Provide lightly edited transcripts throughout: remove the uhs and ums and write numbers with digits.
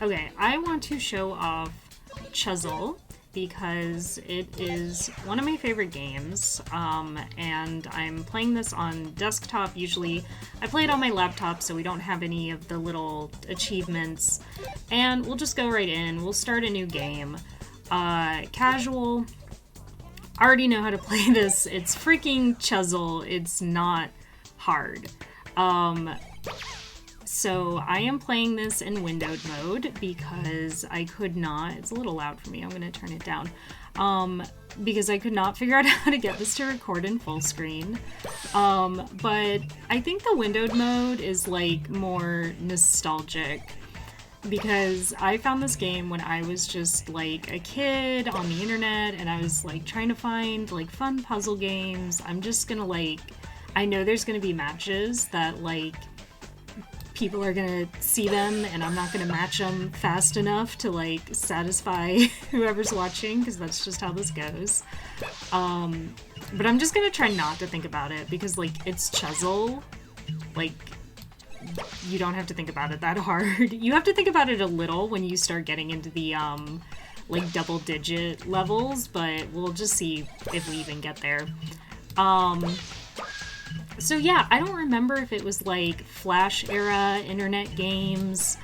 Okay, I want to show off Chuzzle because it is one of my favorite games, and I'm playing this on desktop. Usually I play it on my laptop, so we don't have any of the little achievements, and we'll just go right in. We'll start a new game. Casual. I already know how to play this. It's freaking Chuzzle. It's not hard. So I am playing this in windowed mode because I could not, it's a little loud for me, I'm going to turn it down, because I could not figure out how to get this to record in full screen. But I think the windowed mode is like more nostalgic because I found this game when I was just like a kid on the internet and I was like trying to find like fun puzzle games. I'm just gonna like, I know there's gonna be matches that like people are gonna see them and I'm not gonna match them fast enough to like satisfy whoever's watching because that's just how this goes. But I'm just gonna try not to think about it because like it's Chuzzle. Like you don't have to think about it that hard. You have to think about it a little when you start getting into the like double digit levels, but we'll just see if we even get there. So yeah, I don't remember if it was like Flash era internet games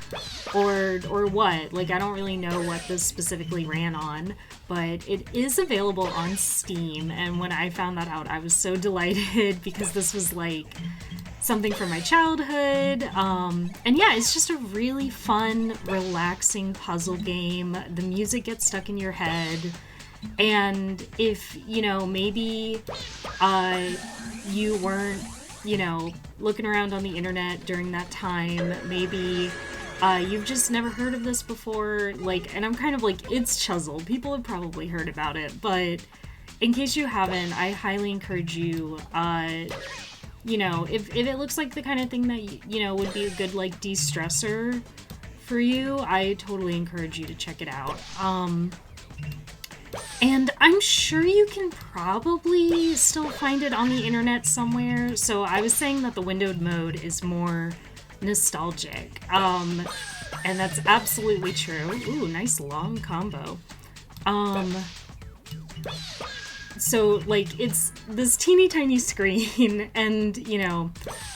or what. Like I don't really know what this specifically ran on, but it is available on Steam, and when I found that out I was so delighted because this was like something from my childhood. And yeah, it's just a really fun, relaxing puzzle game. The music gets stuck in your head. And if, you know, maybe you weren't, you know, looking around on the internet during that time, maybe you've just never heard of this before, like, and I'm kind of like, it's Chuzzle. People have probably heard about it, but in case you haven't, I highly encourage you, you know, if it looks like the kind of thing that, you know, would be a good, like, de-stressor for you, I totally encourage you to check it out. And I'm sure you can probably still find it on the internet somewhere. So I was saying that the windowed mode is more nostalgic. And that's absolutely true. Ooh, nice long combo. So, like, it's this teeny tiny screen, and, you know,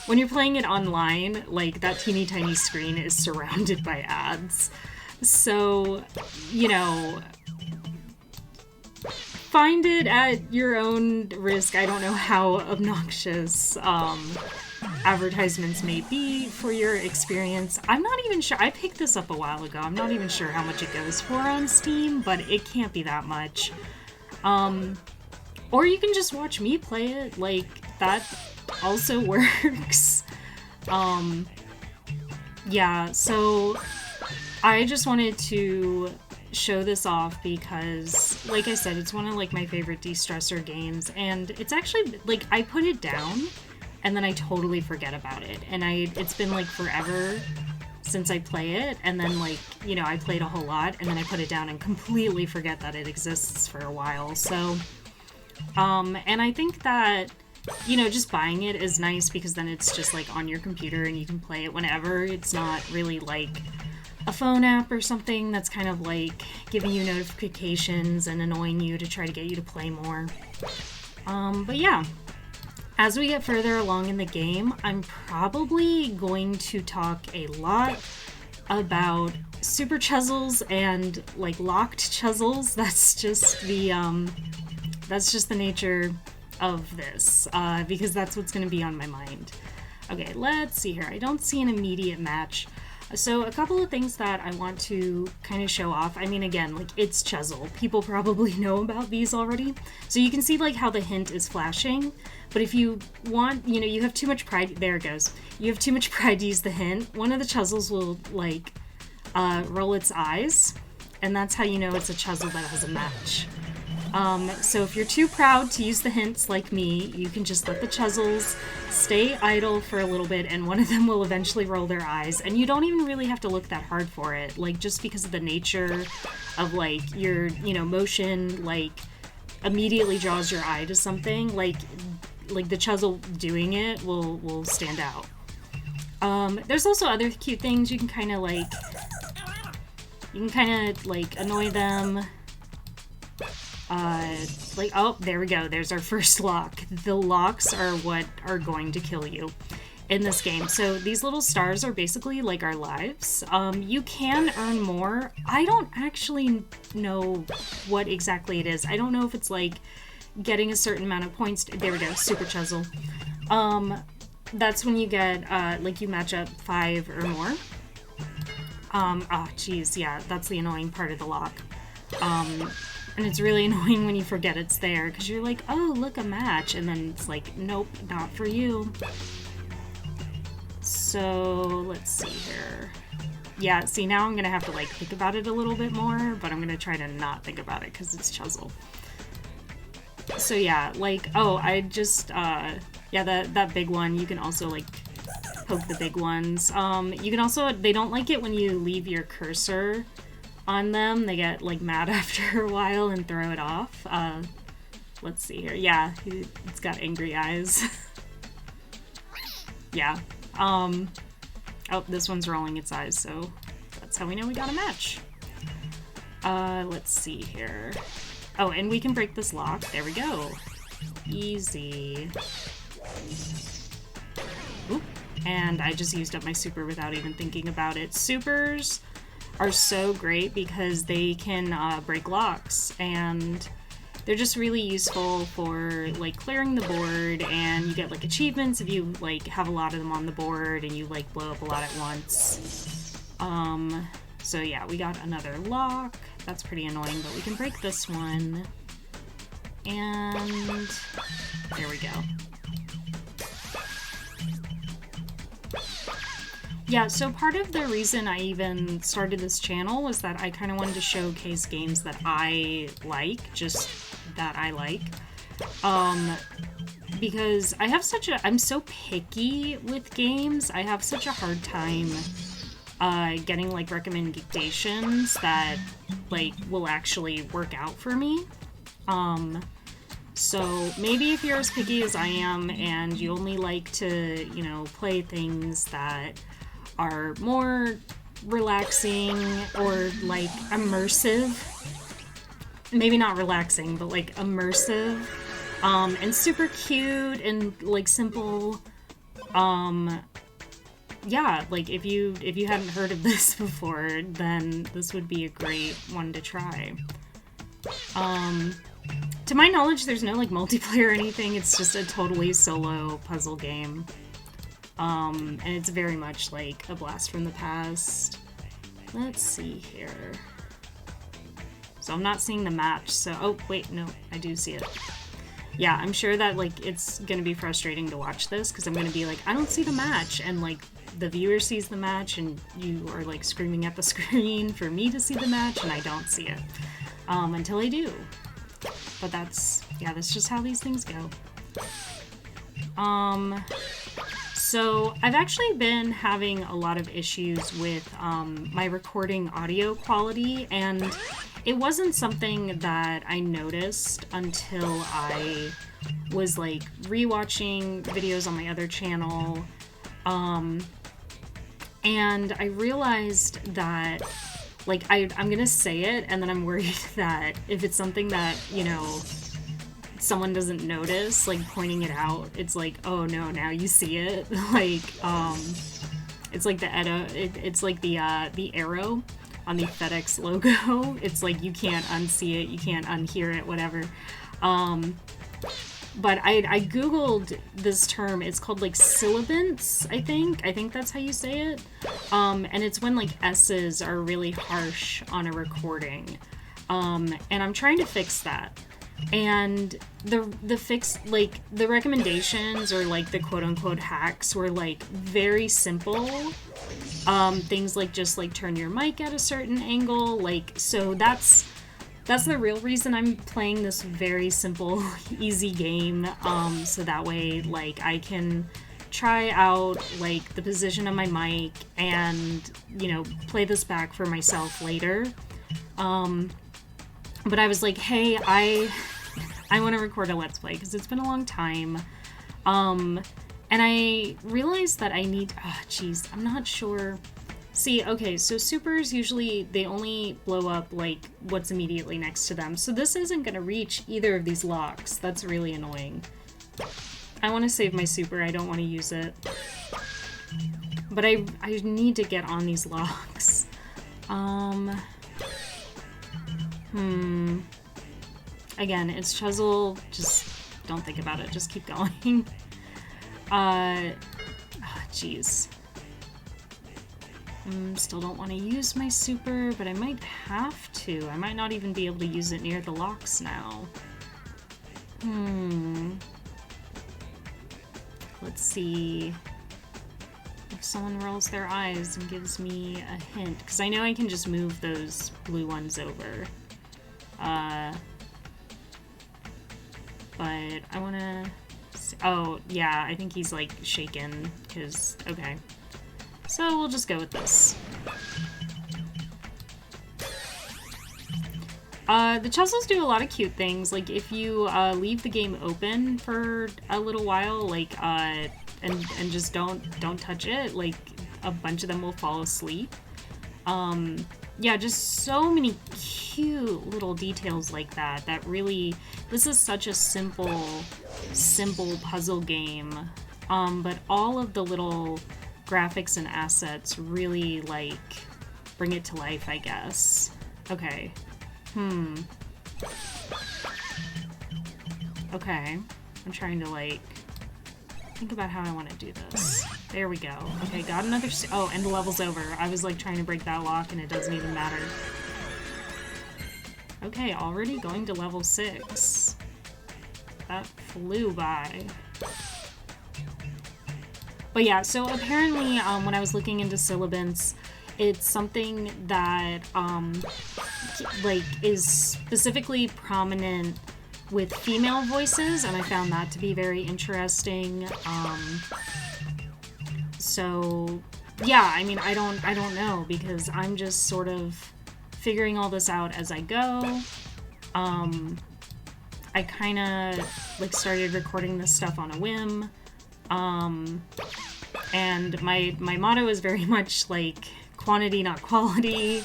when you're playing it online, like, that teeny tiny screen is surrounded by ads. So, you know, find it at your own risk. I don't know how obnoxious advertisements may be for your experience. I'm not even sure. I picked this up a while ago. I'm not even sure how much it goes for on Steam, but it can't be that much. Or you can just watch me play it. Like, that also works. Yeah, so I just wanted to show this off because, like I said, it's one of like my favorite de-stressor games, and it's actually like I put it down and then I totally forget about it, and it's been like forever since I play it, and then like, you know, I played a whole lot and then I put it down and completely forget that it exists for a while. So and I think that, you know, just buying it is nice because then it's just like on your computer and you can play it whenever. It's not really like a phone app or something that's kind of like giving you notifications and annoying you to try to get you to play more. But yeah, as we get further along in the game, I'm probably going to talk a lot about super Chuzzles and like locked Chuzzles. That's just the nature of this, because that's what's going to be on my mind. Okay, let's see here. I don't see an immediate match. So a couple of things that I want to kind of show off. I mean, again, like, it's Chuzzle. People probably know about these already. So you can see, like, how the hint is flashing. But if you want, you know, you have too much pride. There it goes. You have too much pride to use the hint. One of the Chuzzles will, like, roll its eyes. And that's how you know it's a Chuzzle that has a match. So if you're too proud to use the hints like me, you can just let the Chuzzles stay idle for a little bit and one of them will eventually roll their eyes, and you don't even really have to look that hard for it. Like, just because of the nature of, like, your, you know, motion, like, immediately draws your eye to something, like the Chuzzle doing it will stand out. There's also other cute things you can kind of, like, You can kind of, like, annoy them. Like, oh, there we go. There's our first lock. The locks are what are going to kill you in this game. So these little stars are basically like our lives. You can earn more. I don't actually know what exactly it is. I don't know if it's like getting a certain amount of points. There we go, Super Chuzzle. That's when you get, like, you match up 5 or more. Oh, geez, yeah, that's the annoying part of the lock. And it's really annoying when you forget it's there, because you're like, oh, look, a match, and then it's like, nope, not for you. So, let's see here. Yeah, see, now I'm gonna have to, like, think about it a little bit more, but I'm gonna try to not think about it, because it's Chuzzle. So, yeah, like, oh, I just, yeah, that big one, you can also, like, poke the big ones. You can also, they don't like it when you leave your cursor on them. They get, like, mad after a while and throw it off. Let's see here. Yeah, it's got angry eyes. Yeah. Oh, this one's rolling its eyes, so that's how we know we got a match. Let's see here. Oh, and we can break this lock. There we go. Easy. Oop. And I just used up my super without even thinking about it. Supers are so great because they can break locks, and they're just really useful for, like, clearing the board, and you get, like, achievements if you, like, have a lot of them on the board and you, like, blow up a lot at once. So yeah, we got another lock. That's pretty annoying, but we can break this one. And there we go. Yeah, so part of the reason I even started this channel was that I kind of wanted to showcase games that I like, just that I like. Because I have I'm so picky with games. I have such a hard time getting, like, recommendations that, like, will actually work out for me. So maybe if you're as picky as I am and you only like to, you know, play things that are more relaxing or, like, immersive, maybe not relaxing, but, like, immersive, and super cute and, like, simple, yeah, like, if you hadn't heard of this before, then this would be a great one to try. To my knowledge, there's no, like, multiplayer or anything. It's just a totally solo puzzle game. And it's very much like a blast from the past. Let's see here. So I'm not seeing the match, so... Oh, wait, no, I do see it. Yeah, I'm sure that, like, it's gonna be frustrating to watch this, because I'm gonna be like, I don't see the match, and, like, the viewer sees the match, and you are, like, screaming at the screen for me to see the match, and I don't see it. Until I do. But that's just how these things go. So I've actually been having a lot of issues with my recording audio quality, and it wasn't something that I noticed until I was, like, rewatching videos on my other channel, and I realized that, like, I'm gonna say it, and then I'm worried that if it's something that, you know, someone doesn't notice, like, pointing it out, it's like, oh no, now you see it. Like, it's like it's like the arrow on the FedEx logo. It's like, you can't unsee it, you can't unhear it, whatever. But I googled this term. It's called, like, syllabants, I think that's how you say it. And it's when, like, S's are really harsh on a recording. And I'm trying to fix that. And the fix, like, the recommendations, or, like, the quote-unquote hacks were, like, very simple. Things like, just, like, turn your mic at a certain angle, like, so that's the real reason I'm playing this very simple, easy game, so that way, like, I can try out, like, the position of my mic and, you know, play this back for myself later. But I was like, hey, I want to record a Let's Play, because it's been a long time, and I realized that I need, I'm not sure See, okay, so supers usually, they only blow up, like, what's immediately next to them. So this isn't gonna reach either of these locks. That's really annoying. I want to save my super, I don't want to use it. But I need to get on these locks. Again, it's Chuzzle, just don't think about it, just keep going. Jeez. Still don't want to use my super, but I might have to. I might not even be able to use it near the locks now. Let's see if someone rolls their eyes and gives me a hint, because I know I can just move those blue ones over. But I want to... Oh, yeah, I think he's, like, shaken, because... Okay. So we'll just go with this. The Chuzzles do a lot of cute things. Like, if you leave the game open for a little while, like, and just don't touch it, like, a bunch of them will fall asleep. Yeah, just so many cute little details like that, that really... This is such a simple puzzle game, but all of the little graphics and assets really, like, bring it to life, I guess. Okay. Okay. I'm trying to, like, think about how I want to do this. There we go. Okay, got another... Oh, and the level's over. I was, like, trying to break that lock, and it doesn't even matter. Okay, already going to level 6. That flew by. But yeah, so apparently, when I was looking into syllabants, it's something that, like, is specifically prominent with female voices, and I found that to be very interesting. So, yeah, I mean, I don't know, because I'm just sort of figuring all this out as I go. I kind of, like, started recording this stuff on a whim. And my motto is very much, like, quantity, not quality.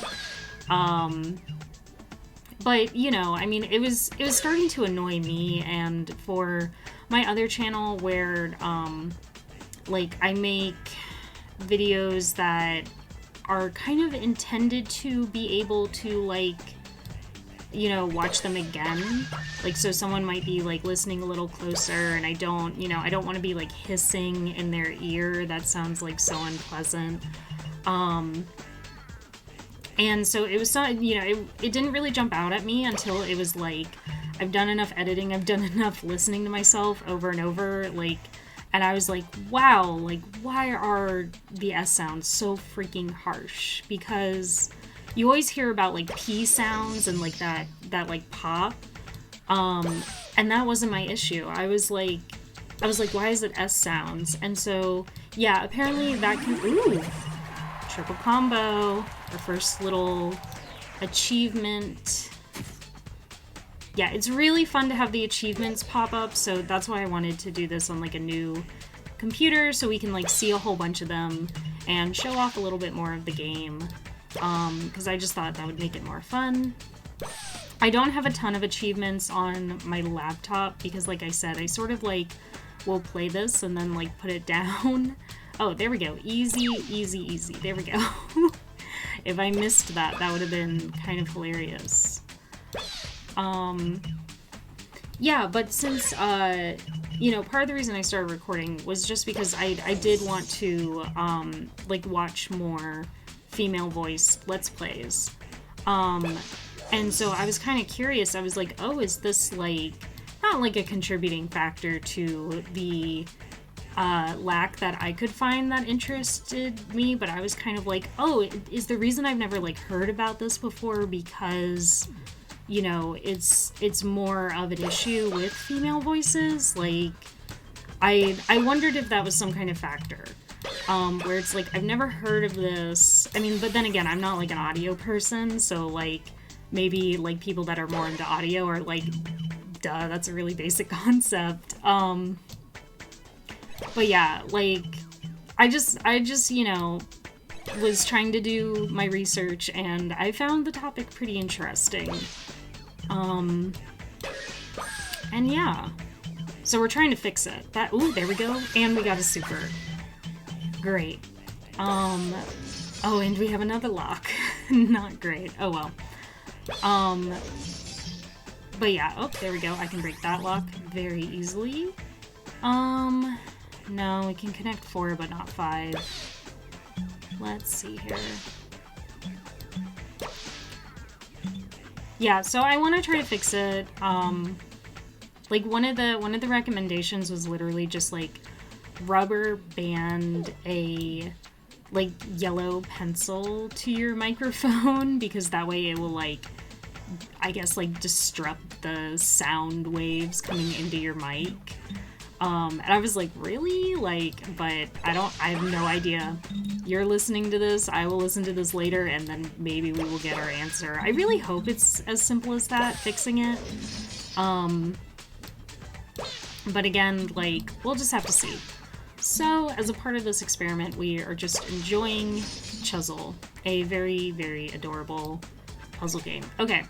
But, you know, I mean, it was starting to annoy me, and for my other channel where, like, I make videos that are kind of intended to be able to, like, you know, watch them again. Like, so someone might be, like, listening a little closer, and I don't, you know, I don't want to be, like, hissing in their ear. That sounds, like, so unpleasant. And so it was, you know, it didn't really jump out at me until it was, like, I've done enough editing, I've done enough listening to myself over and over, like, and I was like, wow, like, why are the S sounds so freaking harsh? Because you always hear about, like, P sounds and, like, that like, pop. And that wasn't my issue. I was like, why is it S sounds? And so, yeah, apparently that can... Ooh! Triple combo. Our first little achievement. Yeah, it's really fun to have the achievements pop up, so that's why I wanted to do this on, like, a new computer, so we can, like, see a whole bunch of them and show off a little bit more of the game. Because I just thought that would make it more fun. I don't have a ton of achievements on my laptop because, like I said, I sort of, like, will play this and then, like, put it down. Oh, there we go. Easy, easy, easy. There we go. If I missed that, that would have been kind of hilarious. Yeah, but since, you know, part of the reason I started recording was just because I did want to, like, watch more female voice Let's Plays. And so I was kind of curious. I was like, oh, is this, like, not like a contributing factor to the lack that I could find that interested me, but I was kind of like, oh, is the reason I've never, like, heard about this before because, you know, it's more of an issue with female voices? Like, I wondered if that was some kind of factor. Where it's like, I've never heard of this. I mean, but then again, I'm not, like, an audio person, so, like, maybe, like, people that are more into audio are like, duh, that's a really basic concept. But yeah, like, I just, you know, was trying to do my research, and I found the topic pretty interesting. And yeah. So we're trying to fix it. Ooh, there we go. And we got a super. Great. Oh, and we have another lock. Not great. Oh well. But yeah, oh, there we go. I can break that lock very easily. No, we can connect 4, but not 5. Let's see here. Yeah, so I want to try to fix it. Like one of the recommendations was literally just like rubber band a like yellow pencil to your microphone, because that way it will like, I guess, like disrupt the sound waves coming into your mic. And I was like, really? Like, but I have no idea. You're listening to this, I will listen to this later, and then maybe we will get our answer. I really hope it's as simple as that, fixing it. But again, like, we'll just have to see. So, as a part of this experiment, we are just enjoying Chuzzle, a very, very adorable puzzle game. Okay,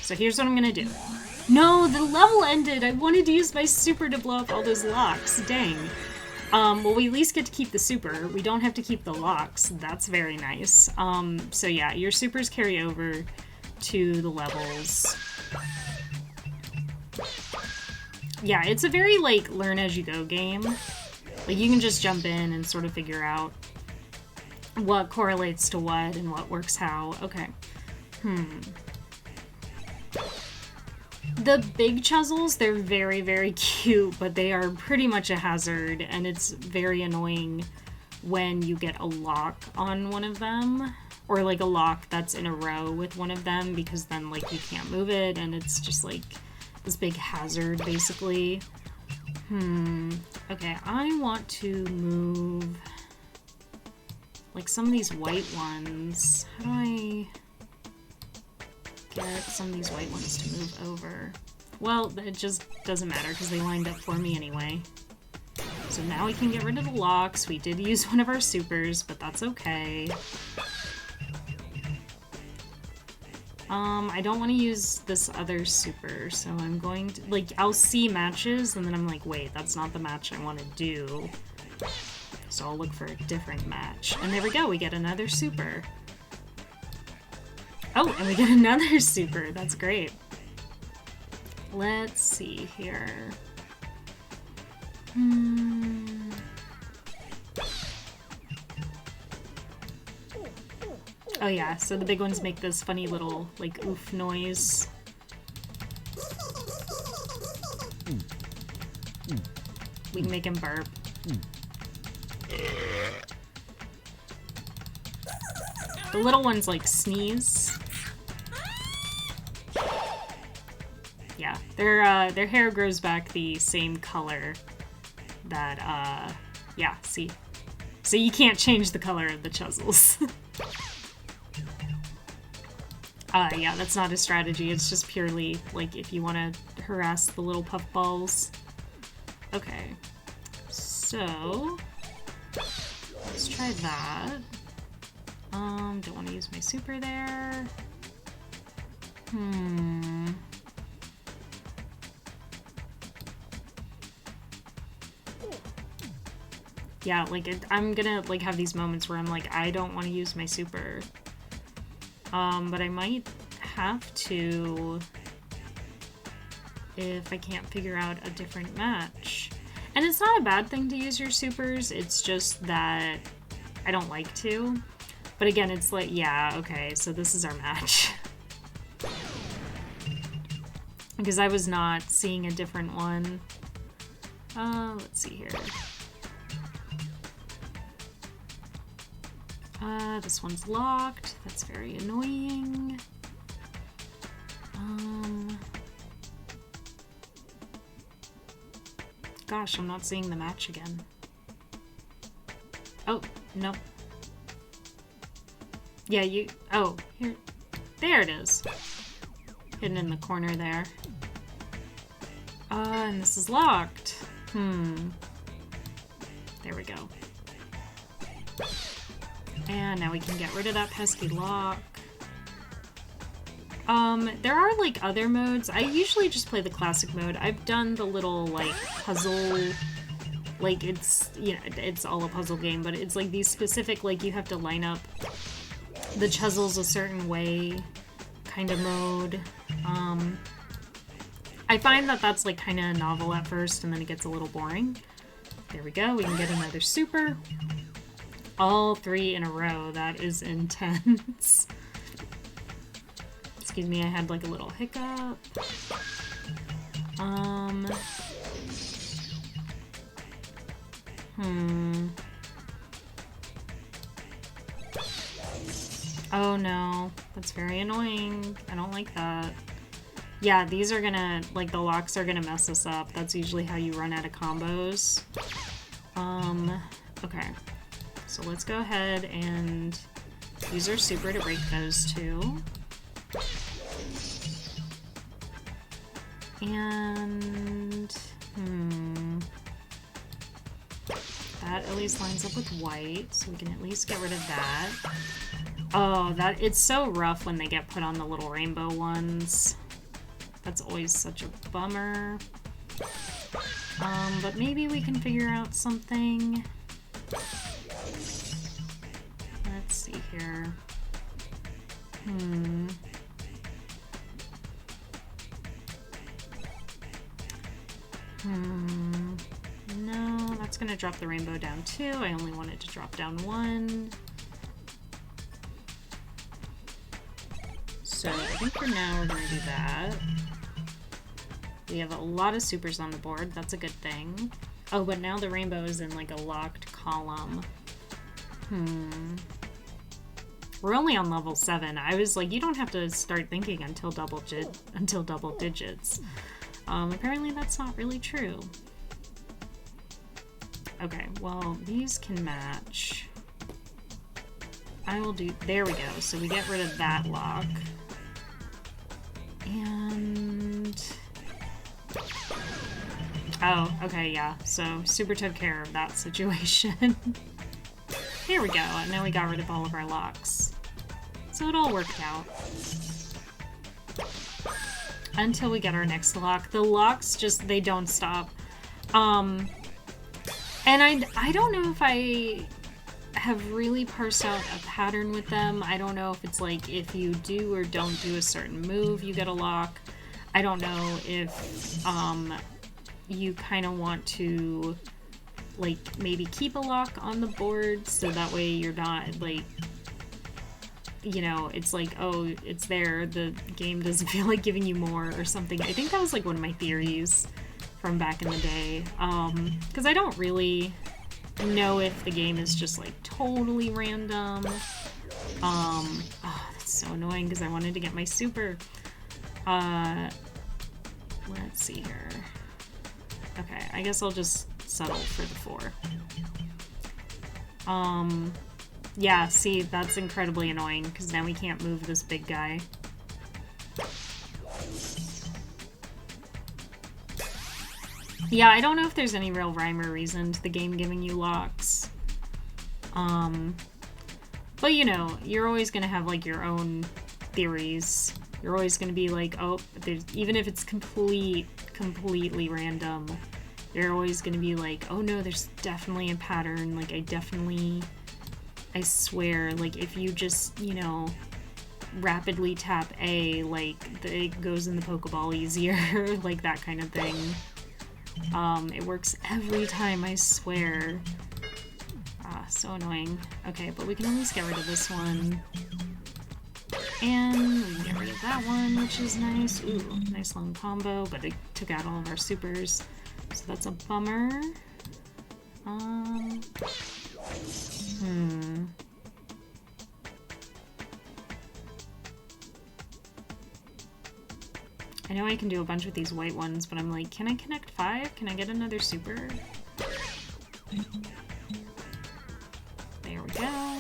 so here's what I'm gonna do. No, the level ended! I wanted to use my super to blow up all those locks. Dang. Well, we at least get to keep the super. We don't have to keep the locks. That's very nice. So yeah, your supers carry over to the levels. Yeah, it's a very, like, learn-as-you-go game. Like, you can just jump in and sort of figure out what correlates to what and what works how. Okay. The big Chuzzles, they're very, very cute, but they are pretty much a hazard, and it's very annoying when you get a lock on one of them, or, like, a lock that's in a row with one of them, because then, like, you can't move it, and it's just, like, this big hazard, basically. Okay, I want to move, like, some of these white ones. How do I get some of these white ones to move over? Well, it just doesn't matter, because they lined up for me anyway. So now we can get rid of the locks. We did use one of our supers, but that's okay. I don't want to use this other super, so I'm going to, like, I'll see matches, and then I'm like, wait, that's not the match I want to do. So I'll look for a different match. And there we go, we get another super. Oh, and we get another super, that's great. Let's see here. Oh yeah, so the big ones make this funny little, like, oof noise. We can make him burp. The little ones, like, sneeze. Yeah, their hair grows back the same color that, yeah, see? So you can't change the color of the Chuzzles. Yeah, that's not a strategy, it's just purely, like, if you want to harass the little puffballs. Okay, so let's try that. Don't want to use my super there. Yeah, like, I'm gonna, like, have these moments where I'm like, I don't want to use my super. But I might have to if I can't figure out a different match. And it's not a bad thing to use your supers, it's just that I don't like to. But again, it's like, yeah, okay, so this is our match. Because I was not seeing a different one. Let's see here. This one's locked. That's very annoying. Gosh, I'm not seeing the match again. Oh, no. Yeah, oh, here. There it is. Hidden in the corner there. And this is locked. There we go. And now we can get rid of that pesky lock. There are like other modes. I usually just play the classic mode. I've done the little like puzzle, like it's, you know, it's all a puzzle game, but it's like these specific, like you have to line up the Chuzzles a certain way kind of mode. I find that that's like kind of novel at first and then it gets a little boring. There we go, we can get another super. All 3 in a row, that is intense. Excuse me, I had like a little hiccup. Oh no, that's very annoying. I don't like that. Yeah, these are gonna, like the locks are gonna mess us up. That's usually how you run out of combos. Okay. So let's go ahead and use our super to break those 2. And, that at least lines up with white, so we can at least get rid of that. Oh, it's so rough when they get put on the little rainbow ones. That's always such a bummer. But maybe we can figure out something. Let's see here. No, that's gonna drop the rainbow down 2. I only want it to drop down 1. So I think for now we're gonna do that. We have a lot of supers on the board. That's a good thing. Oh, but now the rainbow is in like a locked column. We're only on level 7. I was like, you don't have to start thinking until double digits. Apparently that's not really true. Okay, well, these can match. I will do, there we go. So we get rid of that lock. And, oh, okay, yeah. So super took care of that situation. There we go, and now we got rid of all of our locks. So it all worked out. Until we get our next lock. The locks just, they don't stop. And I don't know if I have really parsed out a pattern with them. I don't know if it's like if you do or don't do a certain move, you get a lock. I don't know if you kind of want to like maybe keep a lock on the board so that way you're not like, you know, it's like, oh, it's there, the game doesn't feel like giving you more or something. I think that was like one of my theories from back in the day, because I don't really know if the game is just like totally random. Oh, that's so annoying because I wanted to get my super. Let's see here. Okay, I guess I'll just settle for the 4. Yeah, see, that's incredibly annoying because now we can't move this big guy. Yeah, I don't know if there's any real rhyme or reason to the game giving you locks. But you know, you're always gonna have like your own theories. You're always gonna be like, oh, even if it's completely random, you're always gonna be like, oh no, there's definitely a pattern. Like I swear, like if you just, you know, rapidly tap A, like it goes in the Pokeball easier, like that kind of thing. It works every time, I swear. Ah, so annoying. Okay, but we can at least get rid of this one. And we can get rid of that one, which is nice. Ooh, nice long combo, but it took out all of our supers. So that's a bummer. I know I can do a bunch with these white ones, but I'm like, can I connect 5? Can I get another super? There we go.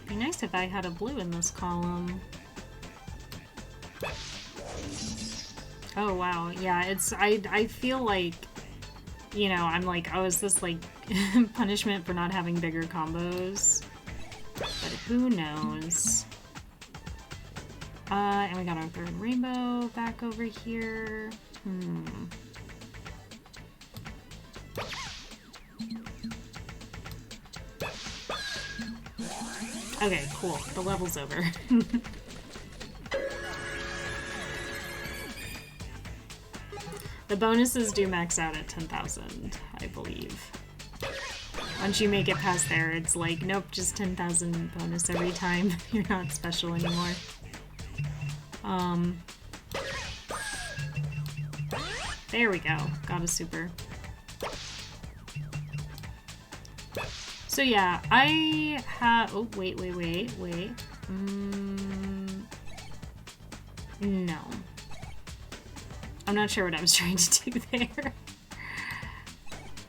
Be nice if I had a blue in this column. Oh wow, yeah, I feel like, you know, I'm like, oh, is this like punishment for not having bigger combos? But who knows? And we got our third rainbow back over here. Okay, cool. The level's over. The bonuses do max out at 10,000, I believe. Once you make it past there, it's like, nope, just 10,000 bonus every time. You're not special anymore. There we go. Got a super. So yeah, I have... Oh, wait. No. I'm not sure what I was trying to do there.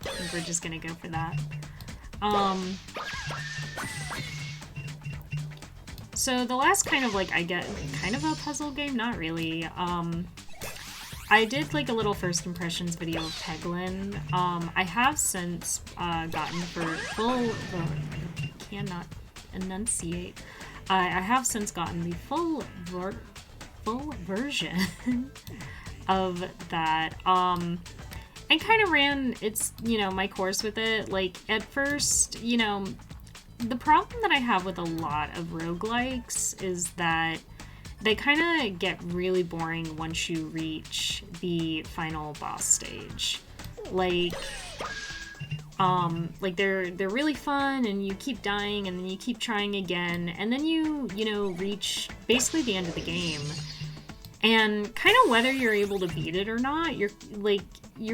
I think we're just gonna go for that. So the last kind of like, I get kind of a puzzle game, not really. I did like a little first impressions video of Peglin. I have since gotten for full, cannot enunciate. I have since gotten the full version of that. And kind of ran my course with it. Like at first, the problem that I have with a lot of roguelikes is that they kind of get really boring once you reach the final boss stage. Like they're really fun and you keep dying and then you keep trying again and then you reach basically the end of the game. And kind of whether you're able to beat it or not, you're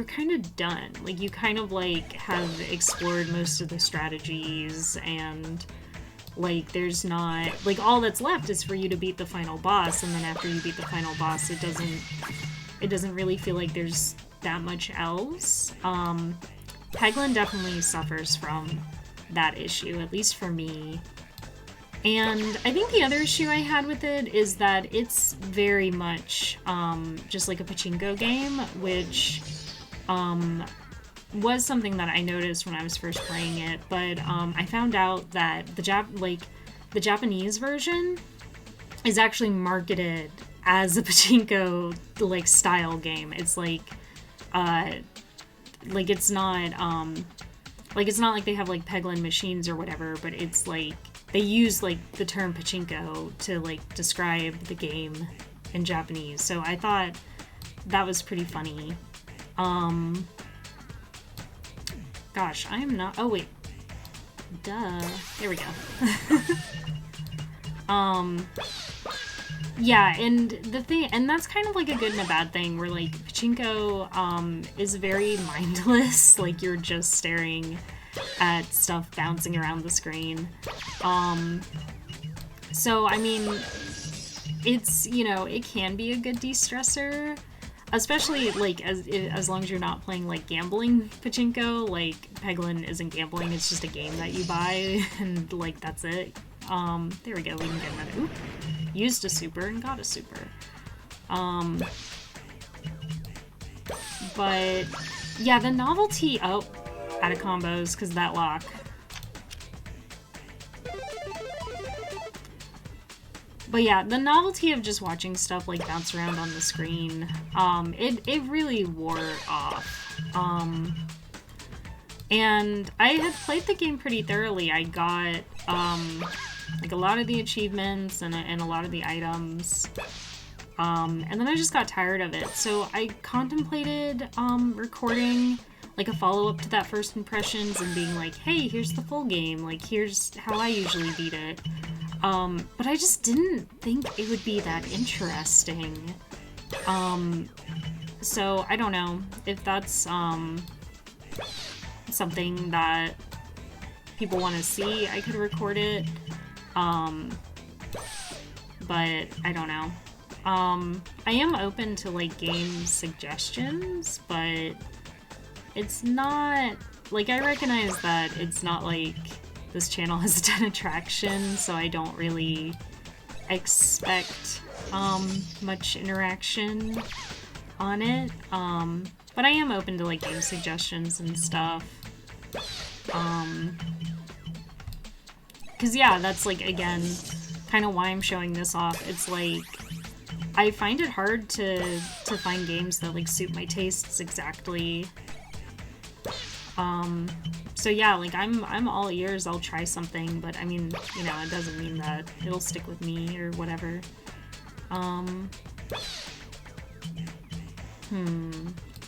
kind of done. Like you kind of like have explored most of the strategies and like there's not like all that's left is for you to beat the final boss, and then after you beat the final boss it doesn't really feel like there's that much else. Peglin definitely suffers from that issue, at least for me. And I think the other issue I had with it is that it's very much just like a pachinko game, which was something that I noticed when I was first playing it, but I found out that the Japanese version is actually marketed as a pachinko like style game. It's it's not like they have like Peglin machines or whatever, but it's like they use like the term pachinko to like describe the game in Japanese. So I thought that was pretty funny. Gosh, I am not... Oh, wait. Duh. There we go. Yeah, and the thing... And that's kind of like a good and a bad thing, where, like, pachinko, is very mindless. Like, you're just staring at stuff bouncing around the screen. So, I mean, it's, it can be a good de-stressor. Especially, like, as long as you're not playing, like, gambling pachinko. Like, Peglin isn't gambling, it's just a game that you buy, and, like, that's it. There we go, we can get another... Oop! Used a super and got a super. But, yeah, the novelty... Oh, out of combos, because of that lock. But yeah, the novelty of just watching stuff like bounce around on the screen, it really wore off. And I had played the game pretty thoroughly. I got like a lot of the achievements and a lot of the items. And then I just got tired of it. So I contemplated recording like a follow-up to that first impressions and being like, hey, here's the full game. Like, here's how I usually beat it. But I just didn't think it would be that interesting. So I don't know if that's, something that people want to see. I could record it. But I don't know. I am open to, like, game suggestions, but it's not, like, I recognize that it's not, like, this channel has a ton of traction, so I don't really expect much interaction. on it. But I am open to like game suggestions and stuff. Cause yeah, that's like, again, kind of why I'm showing this off. It's like, I find it hard to find games that like suit my tastes exactly. So yeah, like I'm all ears, I'll try something, but I mean, you know, it doesn't mean that it'll stick with me or whatever. I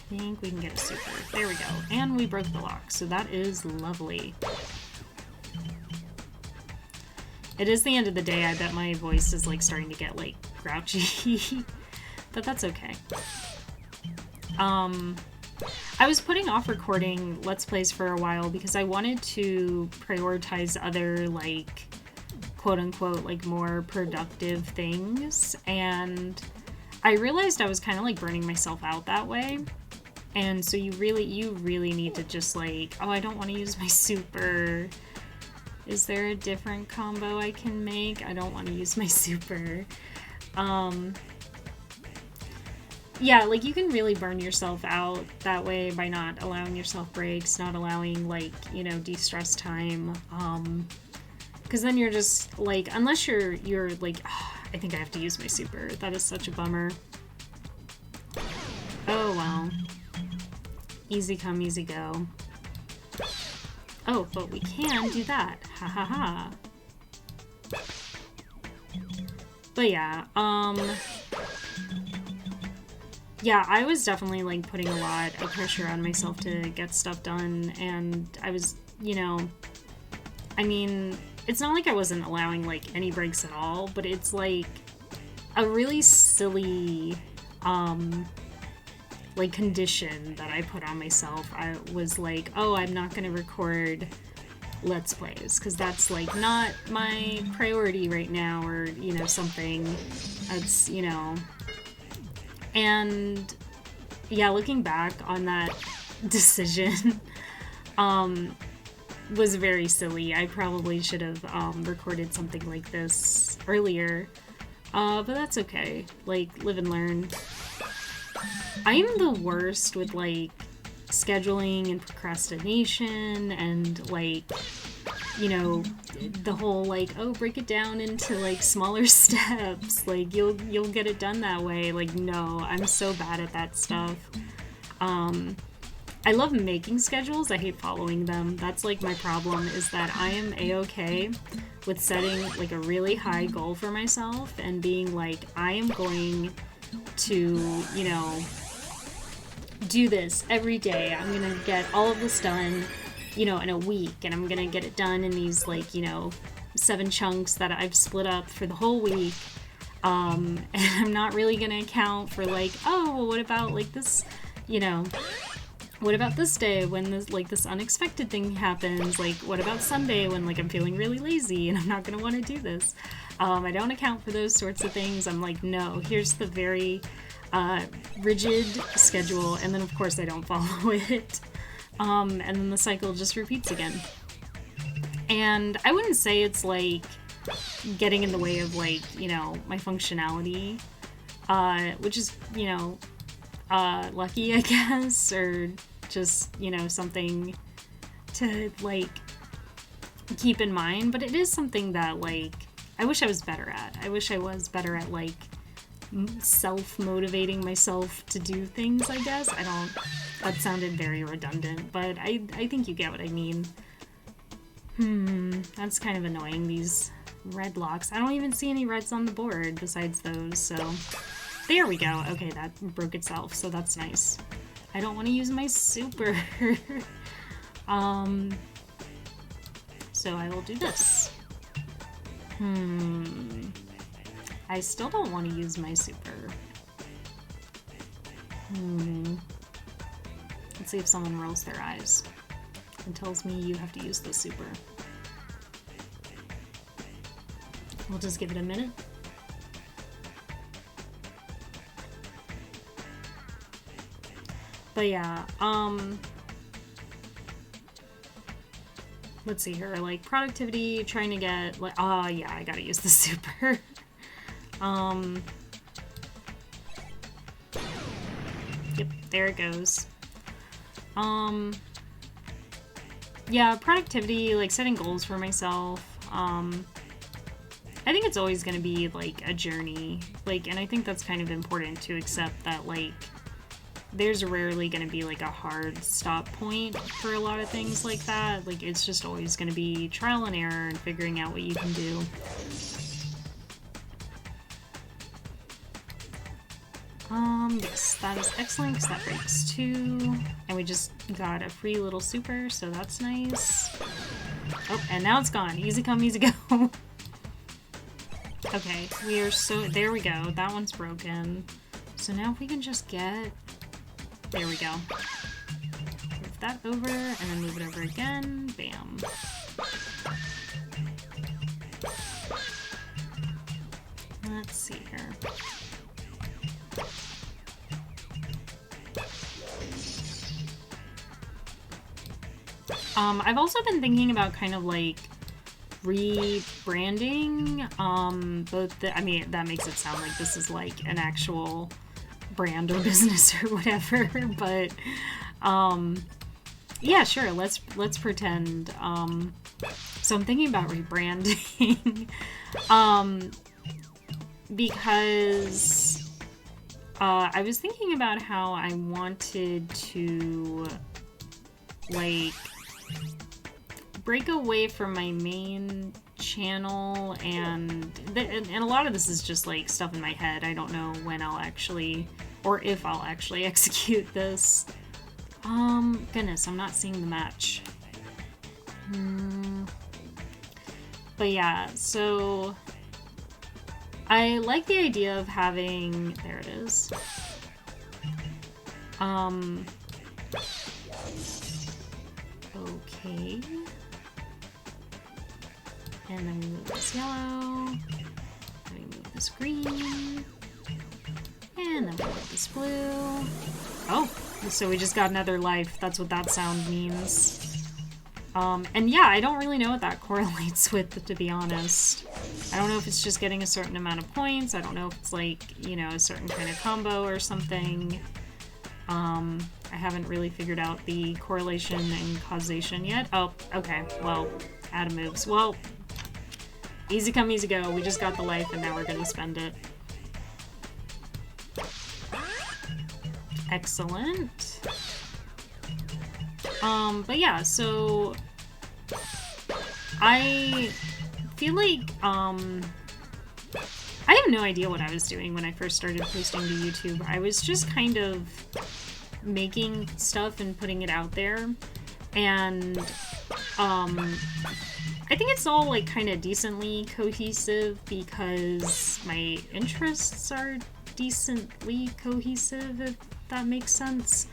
think we can get a super. There we go. And we broke the lock, so that is lovely. It is the end of the day. I bet my voice is like starting to get like grouchy, but that's okay. I was putting off recording Let's Plays for a while because I wanted to prioritize other like quote-unquote like more productive things, and I realized I was kind of like burning myself out that way. And so you really need to just like, oh, I don't want to use my super. Is there a different combo I can make? I don't want to use my super. Yeah, like you can really burn yourself out that way by not allowing yourself breaks, not allowing like, you know, de-stress time. Because then you're just like, unless you're like, oh, I think I have to use my super. That is such a bummer. Oh, well. Easy come, easy go. Oh, but we can do that. Ha ha ha. But yeah, yeah, I was definitely like putting a lot of pressure on myself to get stuff done, and I was, you know, I mean, it's not like I wasn't allowing like any breaks at all, but it's like a really silly, like condition that I put on myself. I was like, oh, I'm not gonna record Let's Plays because that's like not my priority right now, or you know, something that's, you know. And yeah, looking back on that decision was very silly. I probably should have recorded something like this earlier, but that's okay. Like, live and learn. I am the worst with like scheduling and procrastination and like, you know, the whole like, oh, break it down into like smaller steps, like you'll get it done that way. Like, no, I'm so bad at that stuff. I love making schedules, I hate following them. That's like my problem, is that I am a-okay with setting like a really high goal for myself and being like, I am going to, you know, do this every day. I'm gonna get all of this done, you know, in a week, and I'm gonna get it done in these like, you know, 7 chunks that I've split up for the whole week. And I'm not really gonna account for like, oh, well, what about like this, you know, what about this day when this like this unexpected thing happens? Like, what about Sunday when like I'm feeling really lazy and I'm not gonna want to do this? I don't account for those sorts of things. I'm like, no, here's the very rigid schedule, and then of course I don't follow it. And then the cycle just repeats again. And I wouldn't say it's like getting in the way of like, you know, my functionality, which is, you know, lucky, I guess, or just, you know, something to like keep in mind. But it is something that like I wish I was better at. I wish I was better at like self-motivating myself to do things, I guess. That sounded very redundant, but I think you get what I mean. That's kind of annoying, these red locks. I don't even see any reds on the board besides those, so there we go. Okay, that broke itself, so that's nice. I don't want to use my super. So I will do this. I still don't want to use my super. Let's see if someone rolls their eyes and tells me you have to use the super. We'll just give it a minute. But yeah, let's see here, like productivity, trying to get like, oh yeah, I gotta use the super. there it goes. Yeah, productivity, like setting goals for myself. I think it's always going to be like a journey, like, and I think that's kind of important to accept that, like, there's rarely going to be like a hard stop point for a lot of things like that. Like, it's just always going to be trial and error and figuring out what you can do. Yes, that is excellent because that breaks 2. And we just got a free little super, so that's nice. Oh, and now it's gone. Easy come, easy go. Okay, we are so... There we go. That one's broken. So now if we can just get... There we go. Move that over, and then move it over again. Bam. Let's see here. I've also been thinking about kind of like rebranding both the, I mean, that makes it sound like this is like an actual brand or business or whatever, but yeah, sure, let's pretend. So I'm thinking about rebranding because I was thinking about how I wanted to like break away from my main channel, and a lot of this is just like stuff in my head. I don't know when I'll actually, or if I'll actually execute this. Goodness, I'm not seeing the match. But yeah, so I like the idea of having, there it is. Okay. And then we move this yellow. Then we move this green. And then we move this blue. Oh, so we just got another life. That's what that sound means. And yeah, I don't really know what that correlates with, to be honest. I don't know if it's just getting a certain amount of points. I don't know if it's like, you know, a certain kind of combo or something. I haven't really figured out the correlation and causation yet. Oh, okay. Well, Adam moves. Well, easy come, easy go. We just got the life and now we're gonna spend it. Excellent. But yeah, so I feel like, I have no idea what I was doing when I first started posting to YouTube. I was just kind of making stuff and putting it out there, and I think it's all like kind of decently cohesive because my interests are decently cohesive, if that makes sense.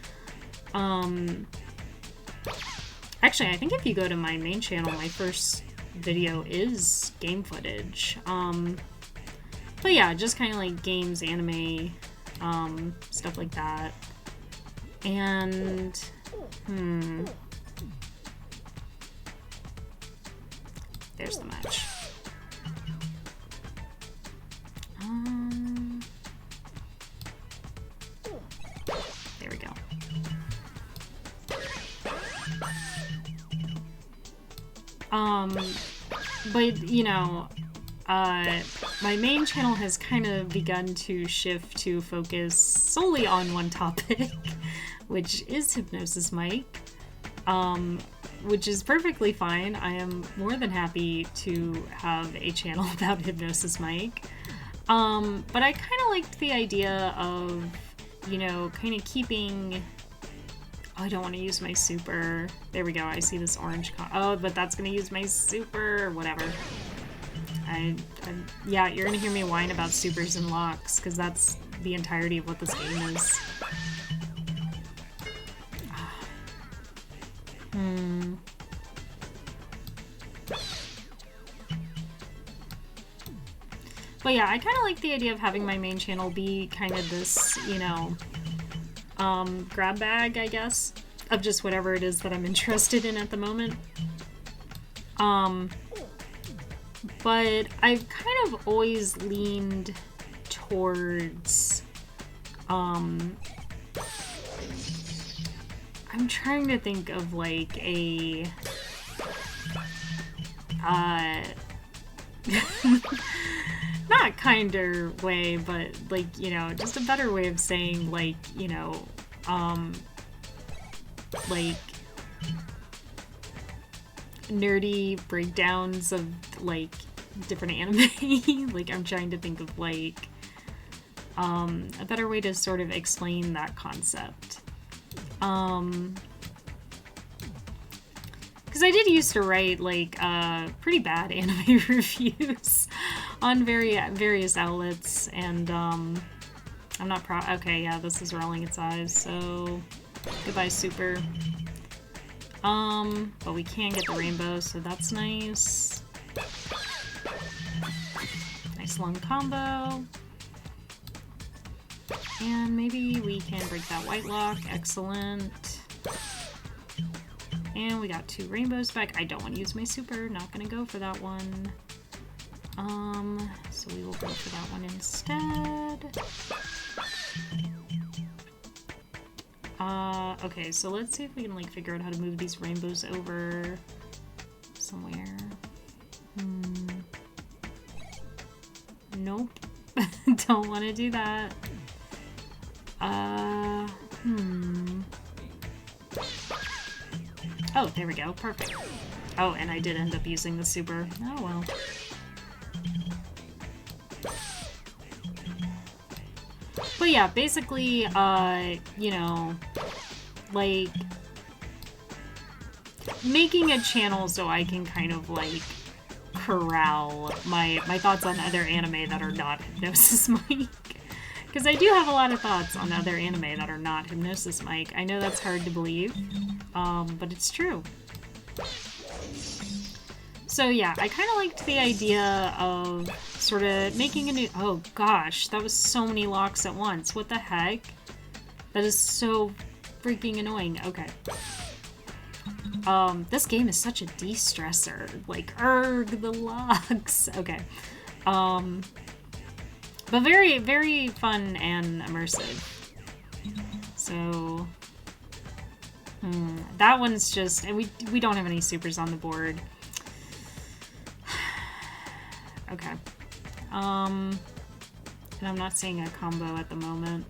Actually, I think if you go to my main channel, my first video is game footage. But yeah, just kind of like games, anime, stuff like that. And, there's the match. There we go. But, you know, my main channel has kind of begun to shift to focus solely on one topic, which is Hypnosis Mic, which is perfectly fine. I am more than happy to have a channel about Hypnosis Mic. But I kind of liked the idea of, you know, kind of keeping... Oh, I don't want to use my super. There we go. I see this orange. Oh, but that's going to use my super. Whatever. Yeah, you're going to hear me whine about supers and locks, because that's the entirety of what this game is. But yeah, I kind of like the idea of having my main channel be kind of this, you know, grab bag, I guess, of just whatever it is that I'm interested in at the moment. But I've kind of always leaned towards, I'm trying to think of like a not kinder way, but like, you know, just a better way of saying like, you know, like nerdy breakdowns of like different anime. Like I'm trying to think of like a better way to sort of explain that concept. Because I did used to write like pretty bad anime reviews on various outlets, and I'm not proud. Okay, yeah, this is rolling its eyes, so goodbye, Super. But we can get the rainbow, so that's nice. Nice long combo. And maybe we can break that white lock. Excellent. And we got 2 rainbows back. I don't want to use my super. Not gonna go for that one. So we will go for that one instead. Okay, so let's see if we can like figure out how to move these rainbows over somewhere. Nope. Don't want to do that. Oh, there we go. Perfect. Oh, and I did end up using the super. Oh, well. But yeah, basically, you know, like, making a channel so I can kind of, like, corral my thoughts on other anime that are not Hypnosis Mike. Because I do have a lot of thoughts on other anime that are not Hypnosis Mike. I know that's hard to believe, but it's true. So yeah, I kind of liked the idea of sort of making a new... Oh gosh, that was so many locks at once. What the heck? That is so freaking annoying. Okay. This game is such a de-stressor. Like, the locks. Okay. But very, very fun and immersive. So... that one's just... And we don't have any supers on the board. Okay. And I'm not seeing a combo at the moment.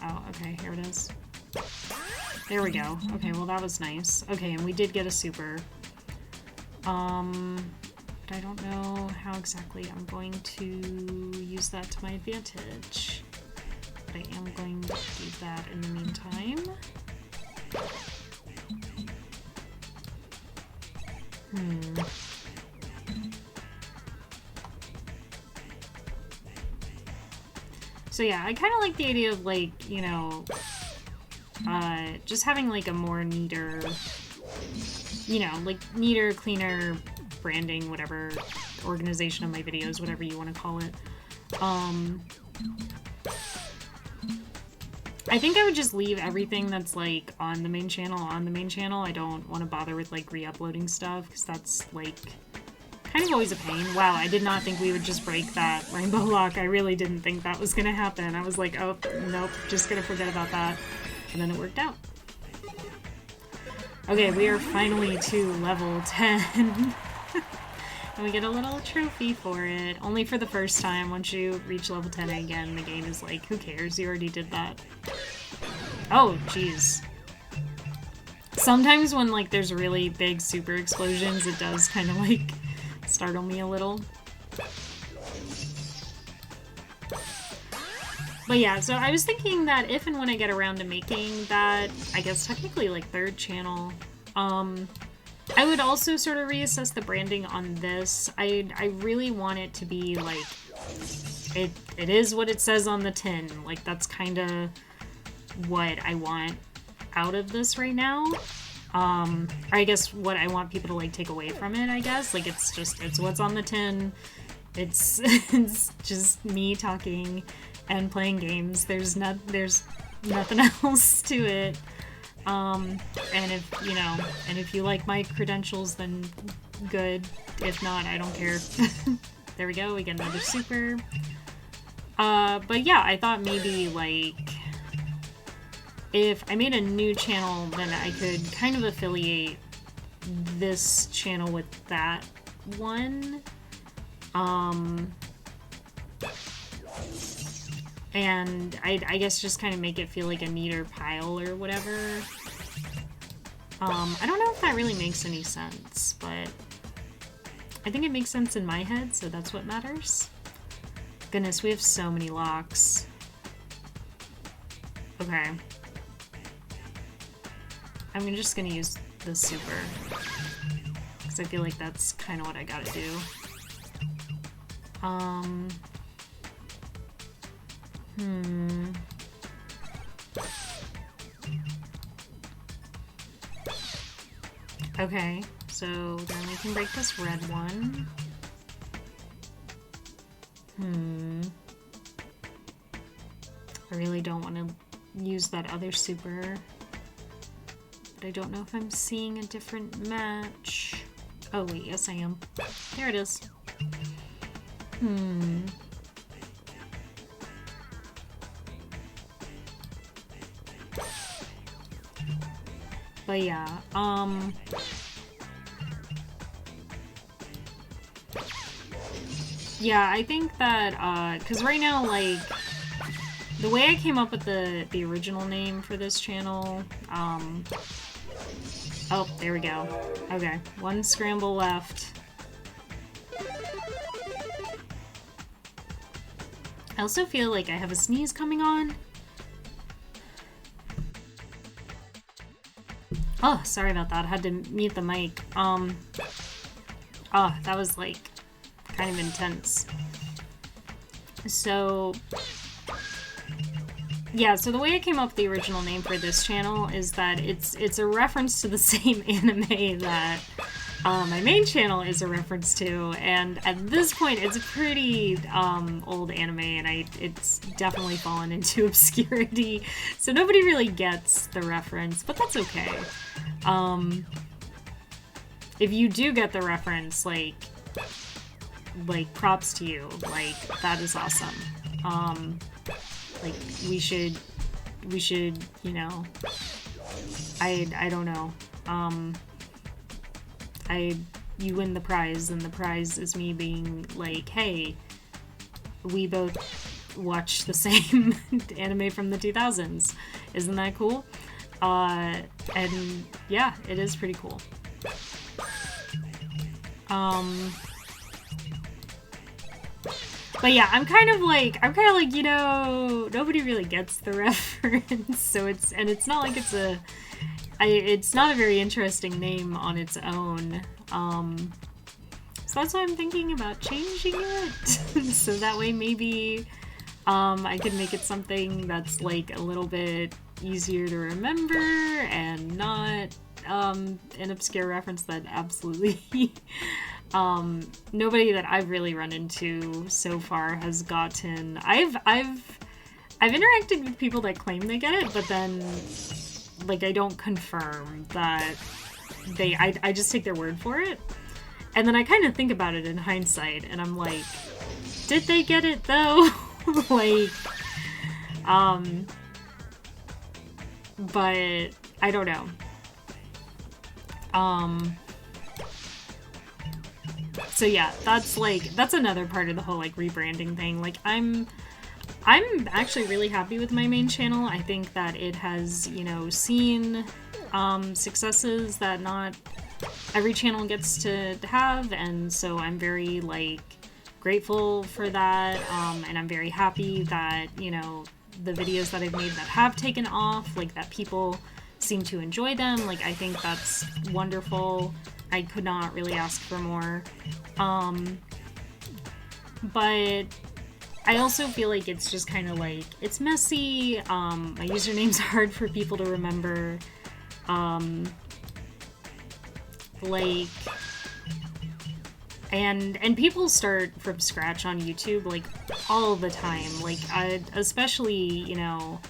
Oh, okay, here it is. There we go. Okay, well that was nice. Okay, and we did get a super. But I don't know how exactly I'm going to use that to my advantage. But I am going to do that in the meantime. So yeah, I kind of like the idea of like, you know, just having like a more neater, you know, like neater, cleaner branding, whatever, organization of my videos, whatever you want to call it. I think I would just leave everything that's like on the main channel. I don't want to bother with like re-uploading stuff because that's like kind of always a pain. Wow, I did not think we would just break that rainbow lock. I really didn't think that was gonna happen. I was like, oh, nope, just gonna forget about that. And then it worked out. Okay, we are finally to level 10. And we get a little trophy for it. Only for the first time. Once you reach level 10 again, the game is like, who cares? You already did that. Oh, jeez. Sometimes when, like, there's really big super explosions, it does kind of, like, startle me a little. But yeah, so I was thinking that if and when I get around to making that, I guess technically, like, 3rd channel, I would also sort of reassess the branding on this. I really want it to be, like, it is what it says on the tin. Like, that's kind of what I want out of this right now. Or I guess what I want people to, like, take away from it, I guess. Like, it's what's on the tin. It's just me talking and playing games. There's nothing else to it. And if you like my credentials, then good. If not, I don't care. There we go, we get another super. But yeah, I thought maybe, like, if I made a new channel, then I could kind of affiliate this channel with that one. And I guess just kind of make it feel like a neater pile or whatever. I don't know if that really makes any sense, but I think it makes sense in my head, so that's what matters. Goodness, we have so many locks. Okay. I'm just gonna use the super, because I feel like that's kind of what I gotta do. Okay, so then we can break this red one. I really don't want to use that other super. But I don't know if I'm seeing a different match. Oh wait, yes I am. There it is. But yeah, yeah, I think that, because right now, like, the way I came up with the original name for this channel, oh, there we go. Okay, one scramble left. I also feel like I have a sneeze coming on. Oh, sorry about that. I had to mute the mic. Oh, that was, like, kind of intense. So, yeah, so the way I came up with the original name for this channel is that it's a reference to the same anime that my main channel is a reference to, and at this point it's a pretty old anime, and it's definitely fallen into obscurity, so nobody really gets the reference, but that's okay. If you do get the reference, like props to you, like, that is awesome. Like, we should, you know, I don't know, you win the prize, and the prize is me being like, hey, we both watch the same anime from the 2000s. Isn't that cool? And yeah, it is pretty cool. But yeah, I'm kind of like, you know, nobody really gets the reference, so it's not like it's not a very interesting name on its own. So that's why I'm thinking about changing it. So that way maybe I could make it something that's like a little bit easier to remember and not an obscure reference that absolutely nobody that I've really run into so far has gotten. I've interacted with people that claim they get it, but then, like, I don't confirm that I just take their word for it. And then I kind of think about it in hindsight, and I'm like, did they get it though? Like, but I don't know. So yeah, that's another part of the whole, like, rebranding thing. Like, I'm actually really happy with my main channel. I think that it has, you know, seen successes that not every channel gets to have, and so I'm very, like, grateful for that, and I'm very happy that, you know, the videos that I've made that have taken off, like, that people seem to enjoy them. Like, I think that's wonderful. I could not really ask for more. But I also feel like it's just kind of like, it's messy. My username's hard for people to remember. Like, and people start from scratch on YouTube, like, all the time. Like, especially, you know,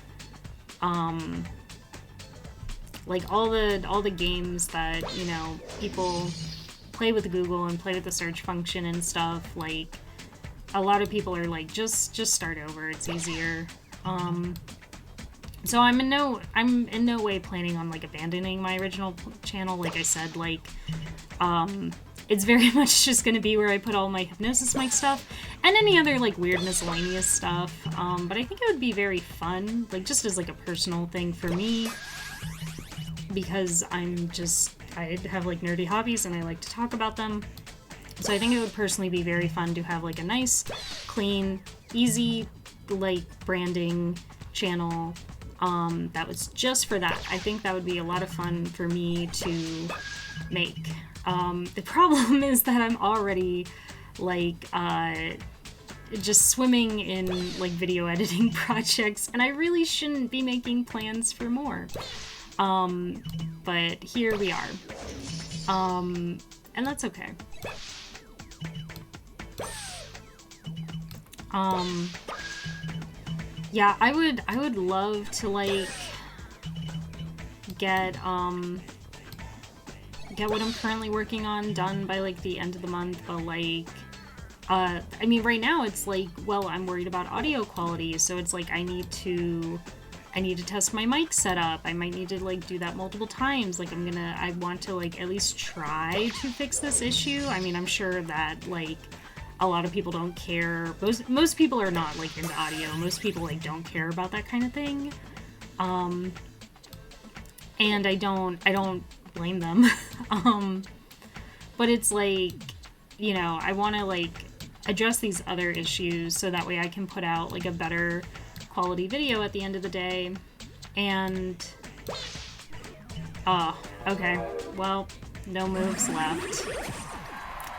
like, all the games that, you know, people play with Google and play with the search function and stuff, like, a lot of people are like, just start over, it's easier. So I'm in no way planning on like abandoning my original channel. Like I said, like, it's very much just gonna be where I put all my Hypnosis Mic stuff and any other like weird miscellaneous stuff. But I think it would be very fun, like just as like a personal thing for me, because I have like nerdy hobbies and I like to talk about them. So I think it would personally be very fun to have like a nice, clean, easy, like branding channel that was just for that. I think that would be a lot of fun for me to make. The problem is that I'm already like just swimming in like video editing projects, and I really shouldn't be making plans for more. But here we are. And that's okay. Yeah, I would love to like get what I'm currently working on done by like the end of the month, but like I mean right now it's like, well, I'm worried about audio quality, so it's like I need to test my mic setup. I might need to like do that multiple times. Like I want to like at least try to fix this issue. I mean, I'm sure that like a lot of people don't care. Most people are not like into audio. Most people like don't care about that kind of thing. And I don't blame them. But it's like, you know, I want to like address these other issues so that way I can put out like a better quality video at the end of the day. And okay, well, no moves left.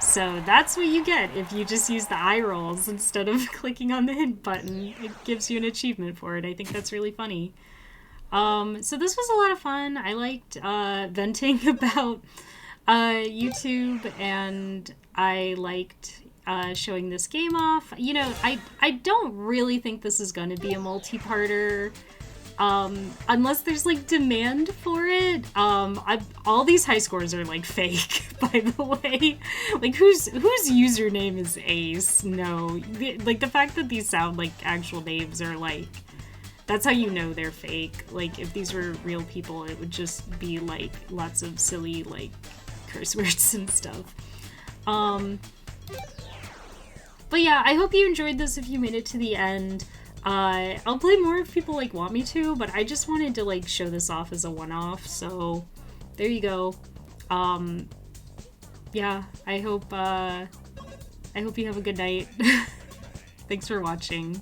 So that's what you get if you just use the eye rolls instead of clicking on the hint button. It gives you an achievement for it. I think that's really funny. So this was a lot of fun. I liked venting about YouTube, and I liked showing this game off. You know, I don't really think this is going to be a multi-parter, unless there's like demand for it. All these high scores are like fake, by the way. Like whose username is Ace? No, like the fact that these sound like actual names are like, that's how you know they're fake. Like if these were real people, it would just be like lots of silly like curse words and stuff. But yeah, I hope you enjoyed this if you made it to the end. I'll play more if people like want me to, but I just wanted to like show this off as a one-off, so there you go. Yeah, I hope you have a good night. Thanks for watching.